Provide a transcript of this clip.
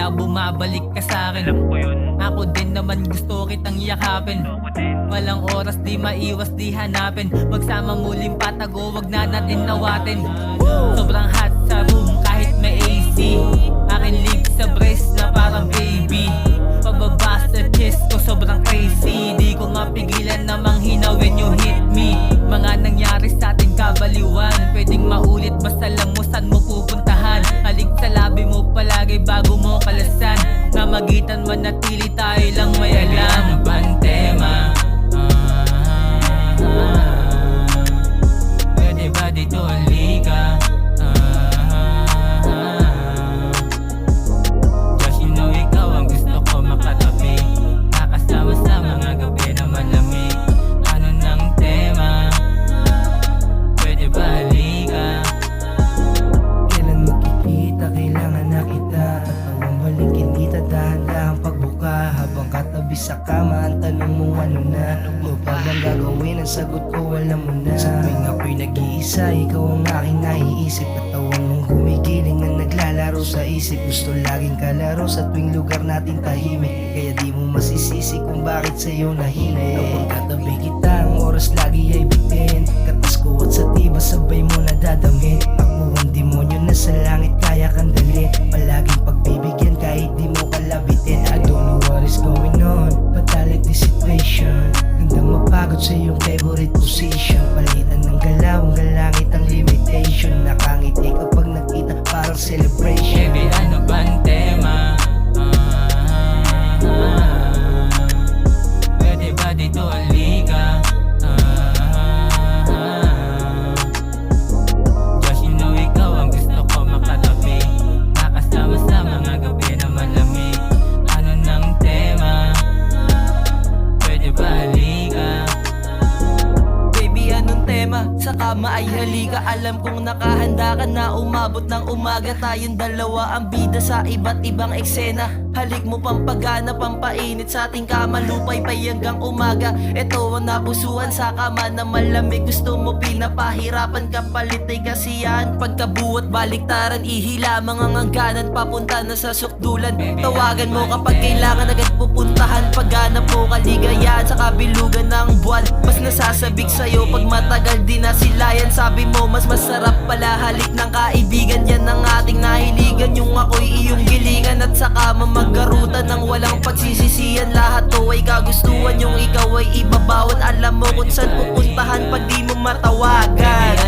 kaya bumabalik ka sa'kin. Alam ko yun, Ako din naman gusto kitang yakapin. gusto ko din. Walang oras, di maiwas, di hanapin. Magsama muling patago, wag na natin nawatin. Sobrang hot sa room kahit may AC. Akin leak sa breast na parang baby. Pababa sa chest ko sobrang crazy. Di ko mapigilan na manghina when you hit me. Mga nangyari sa ating kabaliwan, pwedeng maulit basta lang mo saan mo pupuntahan. Halik sa labi mo palagi bago mo kalasan. Namagitan manatili tayo lang may alam. Ano bang tema? Pwede ba dito halika? Just you know ikaw ang gusto ko makatabi. Nakasama sa mga gabi na malamig. Ano nang tema? Pwede ba halika? Kailan magkikita, kailangan na kita. Katawang balikin kita, dahan-dahan pagbuka. Habang katabi sa kama, ang tanong mo ano na. Ano pa bang gagawin? Ang sagot ko alam mo na. Sa tuwing ako'y nag-iisa, ikaw ang aking naiisip. Katawang mong gumigiling na naglalaro sa isip. Gusto laging kalaro sa tuwing lugar natin tahimik. Kaya di mo masisisi kung bakit sa'yo nahinay. Kapag katabi kita, ang oras lagi ay bitin. Katas ko at sa tiba, sabay mo nadadamit. Ako ang demonyo na sa langit, kaya kang dali. Palaging pagbibigyan kahit di mo kalabitin. I don't know what is going on, but I like the situation. Hanggang mapagod sa iyong favorite position. Palitan ng galaw, ang galangit ang limitation. Nakangiti kapag nakita, parang celebration. Baby, ano bang tema? Pwede ba dito halika? Just you know ikaw ang gusto ko makatabi. Nakasama sa mga gabi na malamig. Ano nang tema? Pwede ba halika? Baby, anong tema? Sa kama ay halika. Alam kong nakahanda ka na umabot ng umaga. Tayong dalawa ang bida sa iba't ibang eksena. Halik mo pampagana, pampainit sa ating kama. Lupay pa hanggang umaga. Ito ang napusuan sa kama na malamig. Gusto mo pinapahirapan ka, palit ay kasiyahan. Pagkabuhat baliktaran, ihila mga hangganan. Papunta na sa sukdulan. Tawagan mo kapag kailangan, agad pupuntahan. Paghanap mo kaligayahan sa kabilugan ng buwan. Mas nasasabik sa'yo pag matagal din na silayan. Sabi mo mas masarap pala halik ng kaibigan. Yan ang ating nahiligan, yung ako'y iyong gilingan. At sa kama magkarutan ng walang pagsisisihan. Lahat to ay kagustuhan, yung ikaw ay ibabawan. Alam mo kung saan pupuntahan pag di mo matawagan.